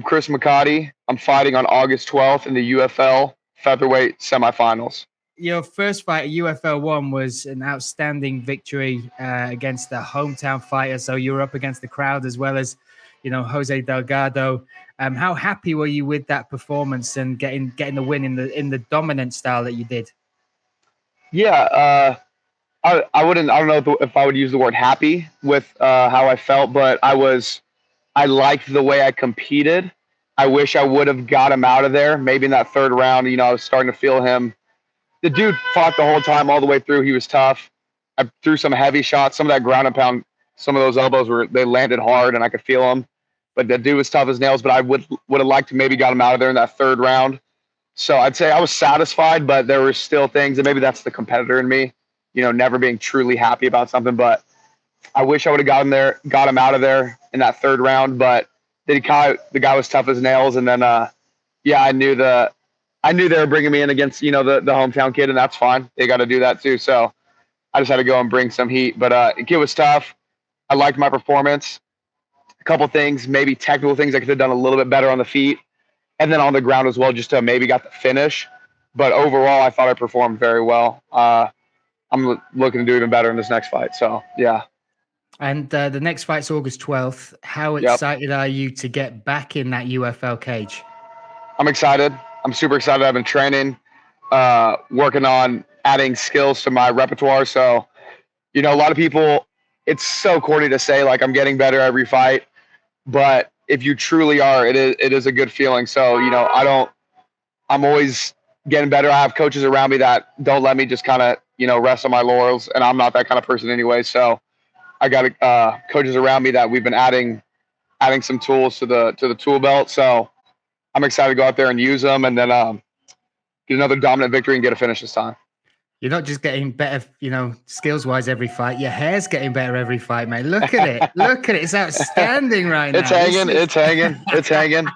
Chris Mecate. I'm fighting on August 12th in the UFL featherweight semifinals. Your first fight at UFL 1 was an outstanding victory against the hometown fighter. So you were up against the crowd as well as, Jose Delgado. How happy were you with that performance and getting the win in the dominant style that you did? Yeah, I don't know if I would use the word happy with how I felt, but I liked the way I competed. I wish I would have got him out of there. Maybe in that third round, I was starting to feel him. The dude fought the whole time, all the way through. He was tough. I threw some heavy shots, some of that ground and pound, some of those elbows they landed hard and I could feel them. But the dude was tough as nails, but I would have liked to maybe got him out of there in that third round. So I'd say I was satisfied, but there were still things, and maybe that's the competitor in me, never being truly happy about something. But I wish I would have got him out of there in that third round. But the guy was tough as nails, and then I knew they were bringing me in against the hometown kid, and that's fine. They got to do that too. So I just had to go and bring some heat. But the kid was tough. I liked my performance. A couple things, maybe technical things I could have done a little bit better on the feet, and then on the ground as well, just to maybe got the finish. But overall, I thought I performed very well. I'm looking to do even better in this next fight. So yeah. And the next fight's August 12th. How excited are you to get back in that UFL cage? I'm excited. I'm super excited. I've been training, working on adding skills to my repertoire. So, a lot of people, it's so corny to say like I'm getting better every fight, but if you truly are, it is a good feeling. So, I'm always getting better. I have coaches around me that don't let me just kind of, rest on my laurels, and I'm not that kind of person anyway. So I got coaches around me that we've been adding some tools to the tool belt. So I'm excited to go out there and use them, and then get another dominant victory and get a finish this time. You're not just getting better, skills-wise every fight. Your hair's getting better every fight, mate. Look at it. Look at it. It's outstanding right now. It's hanging.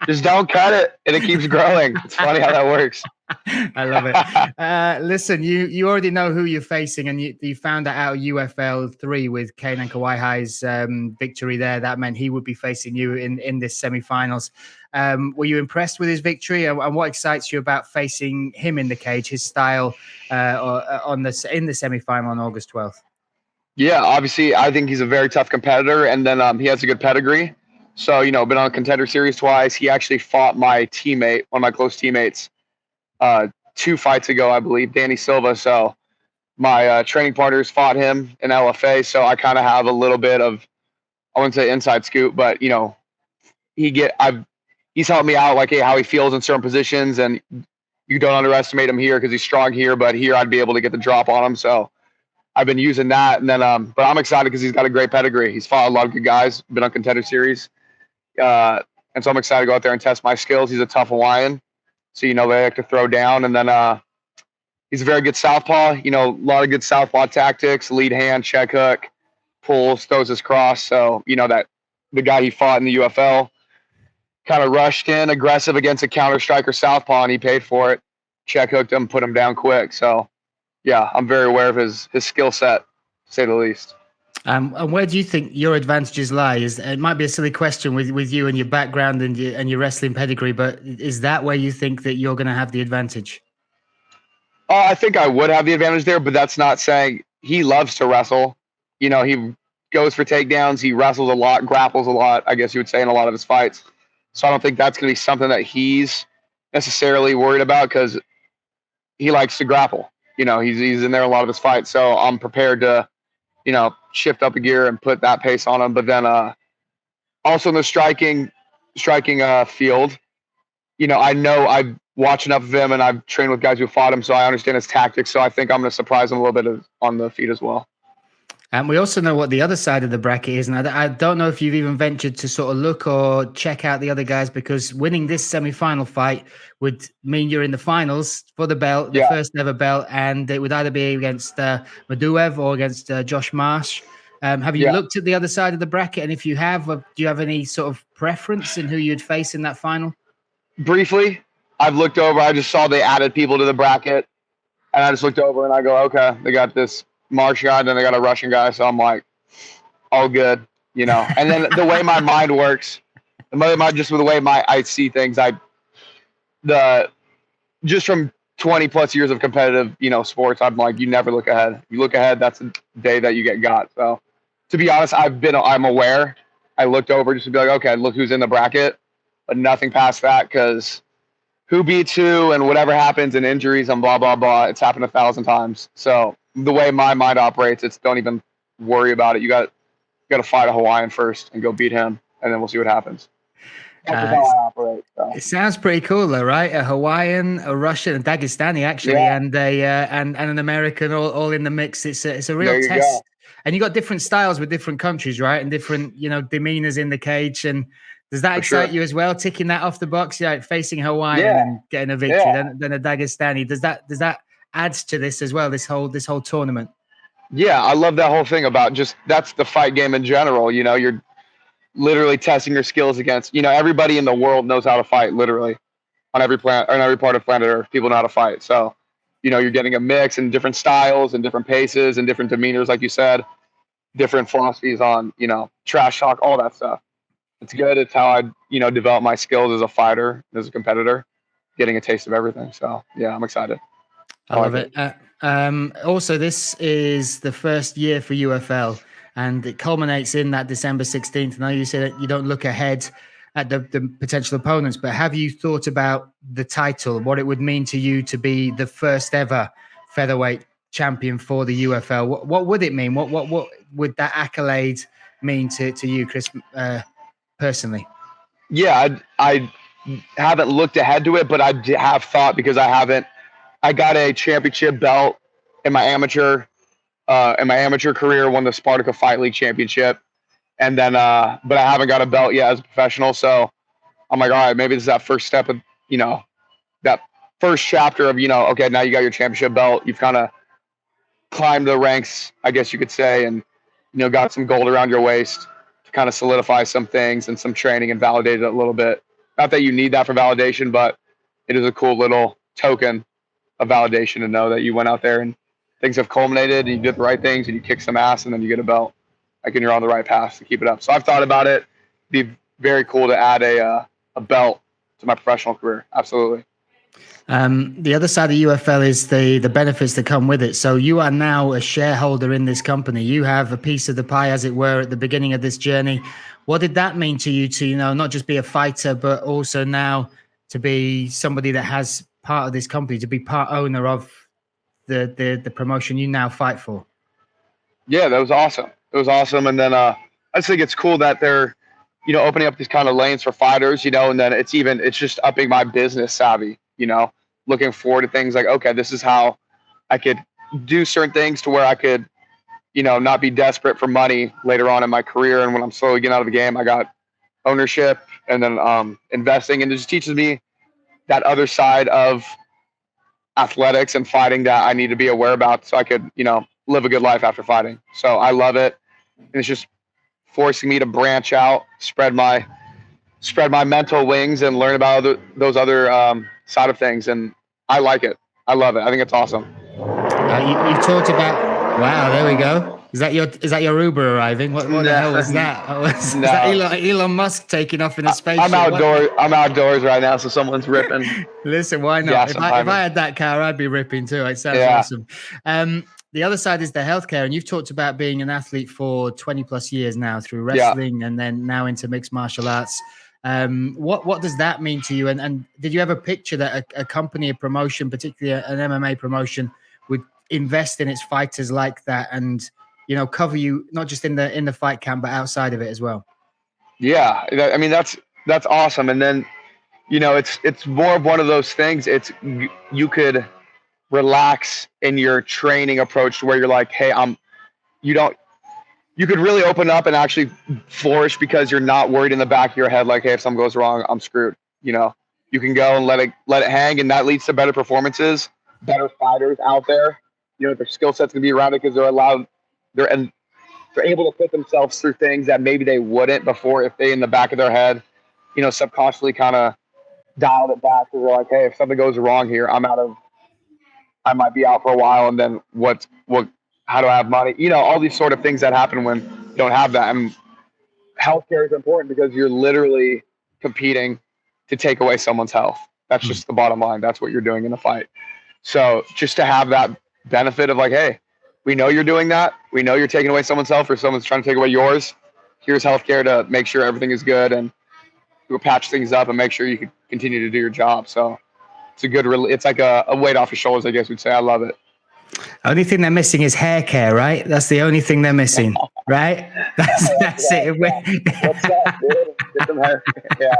Just don't cut it, and it keeps growing. It's funny how that works. I love it. Listen, you already know who you're facing, and you found that out UFL 3 with Keinan Kawaiha's victory there. That meant he would be facing you in this semifinals. Were you impressed with his victory, and what excites you about facing him in the cage, his style in the semifinal on August 12th? Yeah, obviously, I think he's a very tough competitor, and then he has a good pedigree. So, been on a contender series twice. He actually fought my teammate, one of my close teammates, 2 fights ago, I believe, Danny Silva. So my training partners fought him in LFA. So I kind of have a little bit of, I wouldn't say inside scoop, but he's helped me out, like, hey, how he feels in certain positions, and you don't underestimate him here because he's strong here, but here I'd be able to get the drop on him. So I've been using that, and then but I'm excited because he's got a great pedigree. He's fought a lot of good guys, been on contender series, and so I'm excited to go out there and test my skills. He's a tough Hawaiian, so they like to throw down, and then he's a very good southpaw. A lot of good southpaw tactics: lead hand, check hook, pulls, throws his cross. So that the guy he fought in the UFL kind of rushed in aggressive against a counter striker southpaw, and he paid for it. Check hooked him, put him down quick. So yeah, I'm very aware of his skill set, to say the least. And where do you think your advantages lie? It might be a silly question with you and your background and your wrestling pedigree, but is that where you think that you're going to have the advantage? I think I would have the advantage there, but that's not saying. He loves to wrestle. He goes for takedowns. He wrestles a lot, grapples a lot, I guess you would say, in a lot of his fights. So I don't think that's going to be something that he's necessarily worried about because he likes to grapple. He's in there a lot of his fights. So I'm prepared to, shift up a gear and put that pace on him. But then also in the striking field, I know I watch enough of him and I've trained with guys who fought him, so I understand his tactics. So I think I'm going to surprise him a little bit on the feet as well. And we also know what the other side of the bracket is. And I don't know if you've even ventured to sort of look or check out the other guys, because winning this semi-final fight would mean you're in the finals for the belt, the first ever belt. And it would either be against Maduev or against Josh Marsh. Have you looked at the other side of the bracket? And if you have, do you have any sort of preference in who you'd face in that final? Briefly, I've looked over. I just saw they added people to the bracket. And I just looked over and I go, okay, they got this Marsh guy, then they got a Russian guy, so I'm like, all good, And then the way my mind works, just with the way I see things, the just from 20 plus years of competitive, sports, I'm like, you never look ahead. You look ahead, that's the day that you get got. So, to be honest, I'm aware. I looked over just to be like, okay, look who's in the bracket, but nothing past that because who beats who and whatever happens and injuries and blah blah blah. It's happened 1,000 times. So the way my mind operates, it's don't even worry about it. You got to fight a Hawaiian first and go beat him, and then we'll see what happens. That's just how I operate. So. It sounds pretty cool, though, right? A Hawaiian, a Russian, a Dagestani, actually, and and an American, all in the mix. It's a real test. Go. And you got different styles with different countries, right? And different, demeanors in the cage. And does that excite you as well? Ticking that off the box, facing Hawaiian and getting a victory, then a Dagestani. Does that add to this as well? This whole tournament. Yeah, I love that whole thing about that's the fight game in general. You're literally testing your skills against, everybody in the world knows how to fight, literally on every part of planet Earth. People know how to fight. So, you're getting a mix and different styles and different paces and different demeanors, like you said, different philosophies on, trash talk, all that stuff. It's good. It's how I, develop my skills as a fighter, as a competitor, getting a taste of everything. So yeah, I'm excited. I love it. Also, this is the first year for UFL. And it culminates in that December 16th. I know you said that you don't look ahead at the potential opponents, but have you thought about the title, what it would mean to you to be the first ever featherweight champion for the UFL? What would it mean? What would that accolade mean to you, Chris, personally? Yeah, I haven't looked ahead to it, but I have thought because I got a championship belt in my amateur career, won the Spartica Fight League championship, and then but I haven't got a belt yet as a professional. So I'm like, all right, maybe this is that first step of that first chapter of okay, now you got your championship belt, you've kind of climbed the ranks, I guess you could say, and got some gold around your waist to kind of solidify some things and some training and validate it a little bit. Not that you need that for validation, but it is a cool little token of validation to know that you went out there and things have culminated and you did the right things and you kick some ass and then you get a belt. Like, and you're on the right path to keep it up. So I've thought about it. It'd be very cool to add a belt to my professional career. Absolutely. The other side of UFL is the benefits that come with it. So you are now a shareholder in this company. You have a piece of the pie, as it were, at the beginning of this journey. What did that mean to you to, not just be a fighter, but also now to be somebody that has part of this company, to be part owner of the promotion you now fight for? Yeah, that was awesome. It was awesome. And then I just think it's cool that they're, opening up these kind of lanes for fighters, and then it's just upping my business savvy, looking forward to things like, okay, this is how I could do certain things to where I could, not be desperate for money later on in my career. And when I'm slowly getting out of the game, I got ownership and then investing, and it just teaches me that other side of athletics and fighting that I need to be aware about so I could, live a good life after fighting. So I love it. And it's just forcing me to branch out, spread my mental wings and learn about those other side of things. And I like it. I love it. I think it's awesome. You talked about, wow, there we go. Is that your Uber arriving? What the hell was that? Is that Elon Musk taking off in a spaceship? I'm outdoors right now, so someone's ripping. Listen, why not? If I had that car, I'd be ripping too. It sounds awesome. The other side is the healthcare, and you've talked about being an athlete for 20 plus years now through wrestling and then now into mixed martial arts. What does that mean to you? And did you ever picture that a company, a promotion, particularly an MMA promotion, would invest in its fighters like that and cover you not just in the fight camp but outside of it as well? Yeah, I mean that's awesome. And then it's more of one of those things. It's you could relax in your training approach to where you're like, hey, you could really open up and actually flourish because you're not worried in the back of your head like, hey, if something goes wrong, I'm screwed. You can go and let it hang, and that leads to better performances, better fighters out there. Their skill set's gonna be around it because they're able to put themselves through things that maybe they wouldn't before if they in the back of their head, subconsciously kind of dialed it back. Because they're like, hey, if something goes wrong here, I might be out for a while, and then how do I have money? All these sort of things that happen when you don't have that. And healthcare is important because you're literally competing to take away someone's health. That's just the bottom line. That's what you're doing in a fight. So just to have that benefit of like, hey, we know you're doing that. We know you're taking away someone's health or someone's trying to take away yours. Here's healthcare to make sure everything is good and we'll patch things up and make sure you can continue to do your job. So it's a good, it's like a weight off your shoulders, I guess we'd say. I love it. Only thing they're missing is hair care, right? That's the only thing they're missing, right? That's it. What's that, dude? Get some hair. Yeah.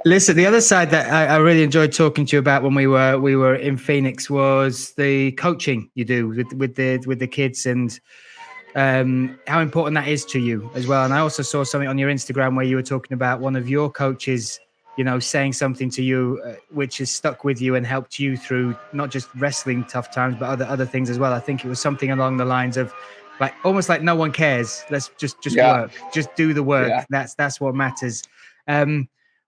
Listen, the other side that I really enjoyed talking to you about when we were in Phoenix was the coaching you do with the kids and how important that is to you as well. And I also saw something on your Instagram where you were talking about one of your coaches, you know, saying something to you which has stuck with you and helped you through not just wrestling tough times, but other things as well. I think it was something along the lines of like almost like no one cares. Let's just work, just do the work. Yeah. That's what matters.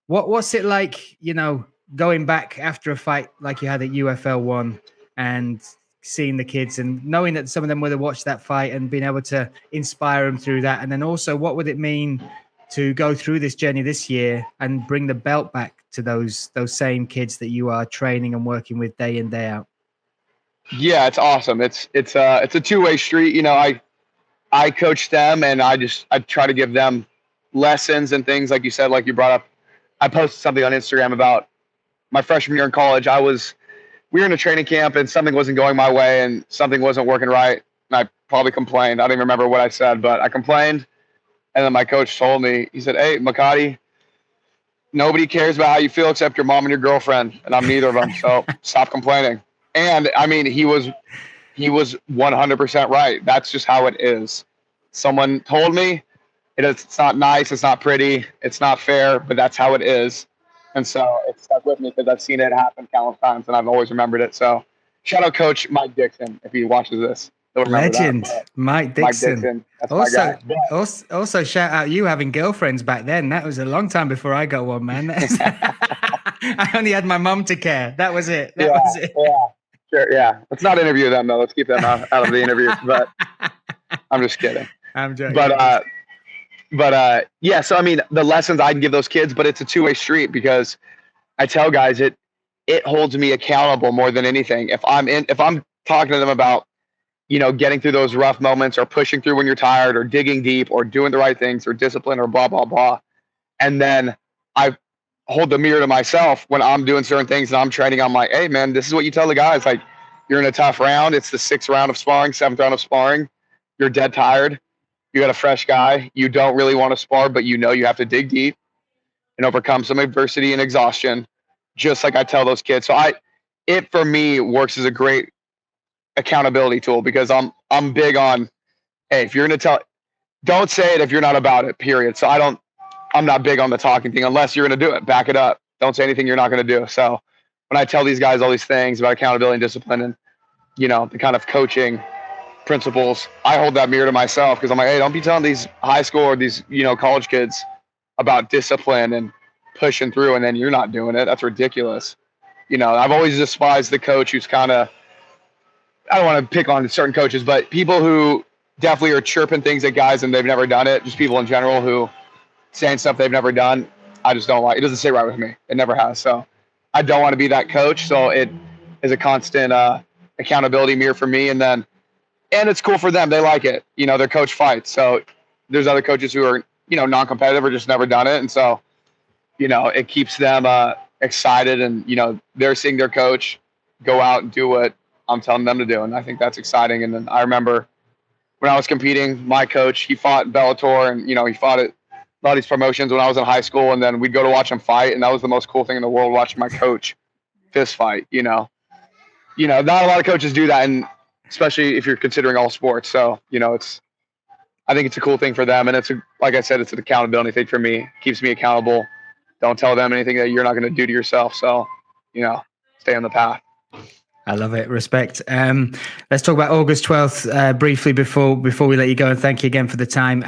What's it like, you know, going back after a fight like you had at UFL 1 and seeing the kids and knowing that some of them would have watched that fight and being able to inspire them through that? And then also, what would it mean to go through this journey this year and bring the belt back to those same kids that you are training and working with day in, day out? Yeah, it's awesome. It's a two-way street. You know, I coach them and I try to give them lessons and things like you said, like you brought up. I posted something on Instagram about my freshman year in college. We were in a training camp and something wasn't going my way and something wasn't working right. And I probably complained. I don't even remember what I said, but I complained. And then my coach told me, he said, "Hey, Mecate, nobody cares about how you feel except your mom and your girlfriend. And I'm neither of them. So stop complaining." And I mean, he was 100% right. That's just how it is. Someone told me it's not nice. It's not pretty. It's not fair, but that's how it is. And so it stuck with me because I've seen it happen countless times and I've always remembered it. So shout out Coach Mike Dixon if he watches this. Legend, Mike Dixon. That's my guy. Also, shout out you having girlfriends back then. That was a long time before I got one, man. I only had my mom to care. That was it. That was it. Yeah, sure. Yeah. Let's not interview them though. Let's keep them out of the interview. But I'm just kidding. I'm joking. But yeah. So I mean, the lessons I'd give those kids, but it's a two-way street because I tell guys it holds me accountable more than anything. If I'm talking to them about, you know, getting through those rough moments or pushing through when you're tired or digging deep or doing the right things or discipline or blah, blah, blah. And then I hold the mirror to myself when I'm doing certain things and I'm training. I'm like, hey, man, this is what you tell the guys. Like, you're in a tough round. It's the 6th round of sparring, 7th round of sparring. You're dead tired. You got a fresh guy. You don't really want to spar, but you know you have to dig deep and overcome some adversity and exhaustion, just like I tell those kids. So it for me works as a great accountability tool because I'm big on, hey, if you're going to don't say it if you're not about it, period. So I'm not big on the talking thing unless you're going to do it, back it up. Don't say anything you're not going to do. So when I tell these guys all these things about accountability and discipline and, you know, the kind of coaching principles, I hold that mirror to myself because I'm like, hey, don't be telling these high school or these, you know, college kids about discipline and pushing through and then you're not doing it. That's ridiculous. You know, I've always despised the coach who's kind of, I don't want to pick on certain coaches, but people who definitely are chirping things at guys and they've never done it, just people in general who saying stuff they've never done, I just don't like. It doesn't sit right with me. It never has. So I don't want to be that coach. So it is a constant accountability mirror for me. And it's cool for them. They like it. You know, their coach fights. So there's other coaches who are, you know, non-competitive or just never done it. And so, you know, it keeps them excited and, you know, they're seeing their coach go out and do what I'm telling them to do. And I think that's exciting. And then I remember when I was competing, my coach, he fought Bellator and, you know, he fought at a lot of these promotions when I was in high school. And then we'd go to watch him fight. And that was the most cool thing in the world, watching my coach fist fight, you know. Not a lot of coaches do that. And especially if you're considering all sports. So, you know, I think it's a cool thing for them. And like I said, it's an accountability thing for me. It keeps me accountable. Don't tell them anything that you're not going to do to yourself. So, you know, stay on the path. I love it. Respect. Let's talk about August 12th briefly before we let you go. And thank you again for the time.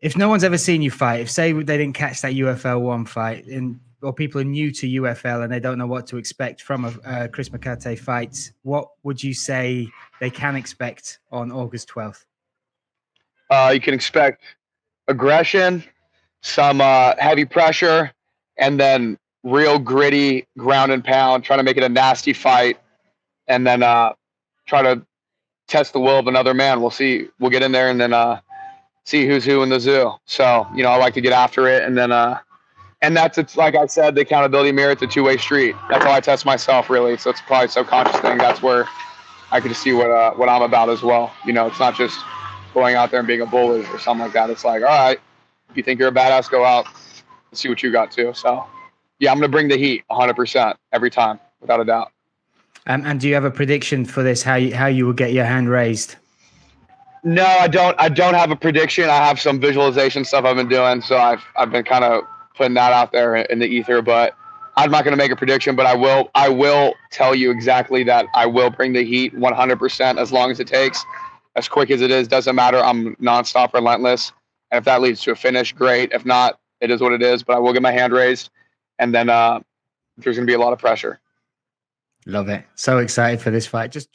If no one's ever seen you fight, if say they didn't catch that UFL 1 fight or people are new to UFL and they don't know what to expect from a Chris Mecate fight, what would you say they can expect on August 12th? You can expect aggression, some heavy pressure, and then real gritty ground and pound, trying to make it a nasty fight, and then try to test the will of another man. We'll see. We'll get in there and then see who's who in the zoo. So, I like to get after it, and then and it's like I said, the accountability mirror. It's a two-way street. That's how I test myself, really. So it's probably a subconscious thing. That's where I can see what I'm about as well. It's not just going out there and being a bully or something like that. It's like, all right, if you think you're a badass, go out and see what you got too. So, yeah, I'm gonna bring the heat 100% every time, without a doubt. And do you have a prediction for this? How you will get your hand raised? No, I don't. I don't have a prediction. I have some visualization stuff I've been doing, so I've been kind of putting that out there in the ether. But I'm not going to make a prediction. But I will tell you exactly that I will bring the heat 100% as long as it takes, as quick as it is. Doesn't matter. I'm nonstop, relentless. And if that leads to a finish, great. If not, it is what it is. But I will get my hand raised, and then there's going to be a lot of pressure. Love it. So excited for this fight. Just